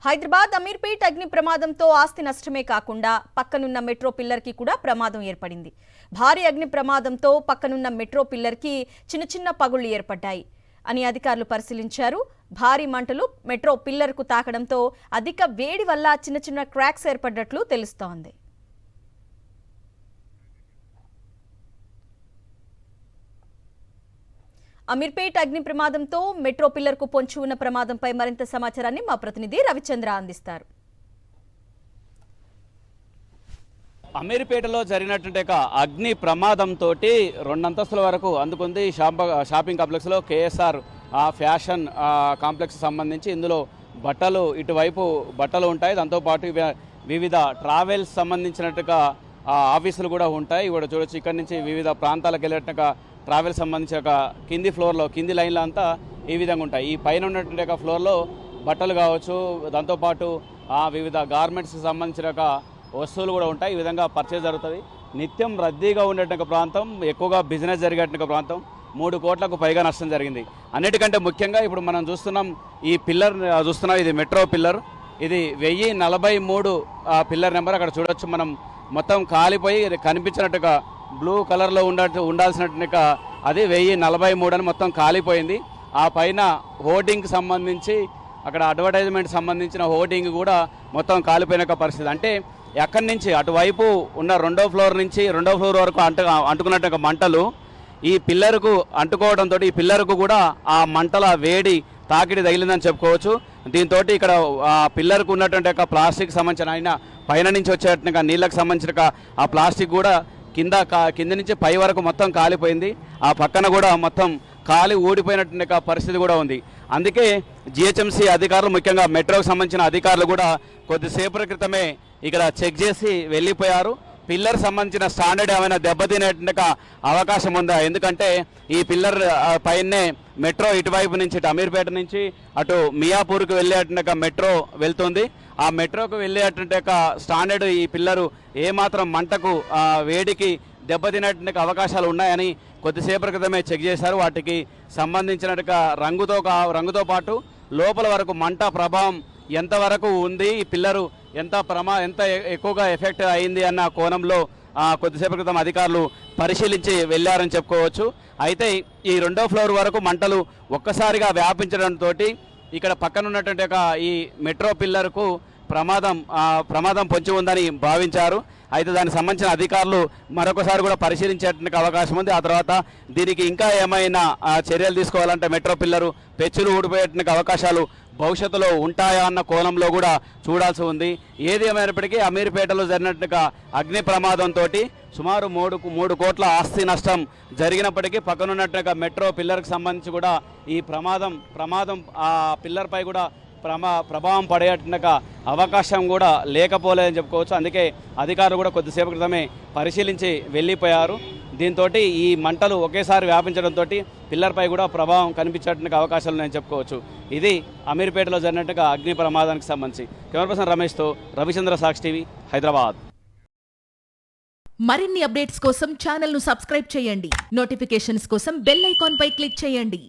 హైదరాబాద్ అమీర్పేట్ అగ్ని ప్రమాదంతో ఆస్తి నష్టమే కాకుండా పక్కనున్న మెట్రో పిల్లర్కి కూడా ప్రమాదం ఏర్పడింది. భారీ అగ్ని ప్రమాదంతో పక్కనున్న మెట్రో పిల్లర్కి చిన్న చిన్న పగుళ్లు ఏర్పడ్డాయి అని అధికారులు పరిశీలించారు. భారీ మంటలు మెట్రో పిల్లర్కు తాకడంతో అధిక వేడి వల్ల చిన్న చిన్న క్రాక్స్ ఏర్పడ్డట్లు తెలుస్తోంది. అమీర్పేట్ అగ్ని ప్రమాదంతో మెట్రో పిల్లర్కు పొంచి ఉన్న ప్రమాదంపై మరింత సమాచారాన్ని మా ప్రతినిధి రవిచంద్ర అందిస్తారు. అమీర్పేటలో జరిగినటువంటి అగ్ని ప్రమాదంతో 2 అంతస్తుల వరకు అందుకుంది షాపింగ్ కాంప్లెక్స్లో కేఎస్ఆర్ ఫ్యాషన్ కాంప్లెక్స్ సంబంధించి. ఇందులో బట్టలు ఇటువైపు బట్టలు ఉంటాయి, దాంతోపాటు వివిధ ట్రావెల్స్ సంబంధించినట్టుగా ఆఫీసులు కూడా ఉంటాయి. కూడా చూడొచ్చు, ఇక్కడ నుంచి వివిధ ప్రాంతాలకు వెళ్ళేట్టుగా ట్రావెల్స్ సంబంధించిన కింది ఫ్లోర్లో కింది లైన్లో అంతా ఈ విధంగా ఉంటాయి. ఈ పైన ఉన్నటువంటి ఫ్లోర్లో బట్టలు కావచ్చు, దాంతోపాటు వివిధ గార్మెంట్స్కి సంబంధించిన వస్తువులు కూడా ఉంటాయి. ఈ విధంగా పర్చేజ్ జరుగుతుంది. నిత్యం రద్దీగా ఉండేటువంటి ప్రాంతం, ఎక్కువగా బిజినెస్ జరిగేటువంటి ప్రాంతం. 3 కోట్లకు పైగా నష్టం జరిగింది. అన్నిటికంటే ముఖ్యంగా ఇప్పుడు మనం చూస్తున్నాం, ఈ పిల్లర్ చూస్తున్నాం, ఇది మెట్రో పిల్లర్. ఇది 1043 పిల్లర్ నెంబర్. అక్కడ చూడొచ్చు మనం, మొత్తం కాలిపోయి కనిపించినట్టుగా బ్లూ కలర్లో ఉండాల్సినట్టుగా అది 1043 అని మొత్తం కాలిపోయింది. ఆ పైన హోర్డింగ్కి సంబంధించి అక్కడ అడ్వర్టైజ్మెంట్ సంబంధించిన హోర్డింగ్ కూడా మొత్తం కాలిపోయిన పరిస్థితి. అంటే ఎక్కడి నుంచి అటువైపు ఉన్న 2వ ఫ్లోర్ నుంచి 2వ ఫ్లోర్ వరకు అంటుకున్నట్టుగా మంటలు ఈ పిల్లర్కు అంటుకోవడంతో ఈ పిల్లర్కు కూడా ఆ మంటల వేడి తాకిడి తగిలిందని చెప్పుకోవచ్చు. దీంతో ఇక్కడ పిల్లర్కు ఉన్నటువంటి ప్లాస్టిక్ సంబంధించిన పైన నుంచి వచ్చేట్టుగా నీళ్ళకు సంబంధించిన ఆ ప్లాస్టిక్ కూడా కింద నుంచి పై వరకు మొత్తం కాలిపోయింది. ఆ పక్కన కూడా మొత్తం కాలి ఊడిపోయినటువంటి పరిస్థితి కూడా ఉంది. అందుకే జిహెచ్ఎంసీ అధికారులు, ముఖ్యంగా మెట్రోకు సంబంధించిన అధికారులు కూడా కొద్దిసేపటి క్రితమే ఇక్కడ చెక్ చేసి వెళ్ళిపోయారు. పిల్లర్ సంబంధించిన స్టాండర్డ్ ఏమైనా దెబ్బతినేటువంటి అవకాశం ఉందా? ఎందుకంటే ఈ పిల్లర్ పైనే మెట్రో ఇటువైపు నుంచి అమీర్పేట నుంచి అటు మియాపూర్కి వెళ్ళేటువంటి మెట్రో వెళ్తుంది. ఆ మెట్రోకు వెళ్ళేటువంటి స్టాండర్డ్ ఈ పిల్లరు ఏమాత్రం మంటకు వేడికి దెబ్బతినేటువంటి అవకాశాలు ఉన్నాయని కొద్దిసేపటి క్రితమే చెక్ చేశారు. వాటికి సంబంధించినట్టుగా రంగుతో పాటు లోపల వరకు మంట ప్రభావం ఎంతవరకు ఉంది, ఈ పిల్లరు ఎంత ఎక్కువగా ఎఫెక్ట్ అయింది అన్న కోణంలో కొద్దిసేపటి క్రితం అధికారులు పరిశీలించి వెళ్ళారని చెప్పుకోవచ్చు. అయితే ఈ 2వ ఫ్లోర్ వరకు మంటలు ఒక్కసారిగా వ్యాపించడంతో ఇక్కడ పక్కన ఉన్నటువంటి ఈ మెట్రో పిల్లర్కు ప్రమాదం పొంచి ఉందని భావించారు. అయితే దానికి సంబంధించిన అధికారులు మరొకసారి కూడా పరిశీలించేటువంటి అవకాశం ఉంది. ఆ తర్వాత దీనికి ఇంకా ఏమైనా చర్యలు తీసుకోవాలంటే మెట్రో పిల్లరు పెచ్చులు ఊడిపోయేటువంటి అవకాశాలు భవిష్యత్తులో ఉంటాయా అన్న కోణంలో కూడా చూడాల్సి ఉంది. ఏది ఏమైనప్పటికీ అమీర్పేటలో జరిగినట్టుగా అగ్ని ప్రమాదంతో సుమారు 3 కోట్ల ఆస్తి నష్టం జరిగినప్పటికీ పక్కనున్నట్టుగా మెట్రో పిల్లర్కి సంబంధించి కూడా ఈ ప్రమాదం ఆ పిల్లర్పై కూడా ప్రభావం పడేట్టుగా అవకాశం కూడా లేకపోలేదని చెప్పుకోవచ్చు. అందుకే అధికారులు కూడా కొద్దిసేపు క్రితమే పరిశీలించి వెళ్ళిపోయారు. దీంతో ఈ మంటలు ఒకేసారి వ్యాపించడంతో పిల్లర్పై కూడా ప్రభావం కనిపించేట్టుగా అవకాశాలు నేను చెప్పుకోవచ్చు. ఇది అమీర్పేటలో జరిగినట్టుగా అగ్ని ప్రమాదానికి సంబంధించి. కెమెరా పర్సన్ రమేష్తో రవిచంద్ర, సాక్షి టీవీ, హైదరాబాద్. మరిన్ని అప్డేట్స్ కోసం ఛానల్ను సబ్స్క్రైబ్ చేయండి. నోటిఫికేషన్స్ కోసం బెల్ ఐకాన్ పై క్లిక్ చేయండి.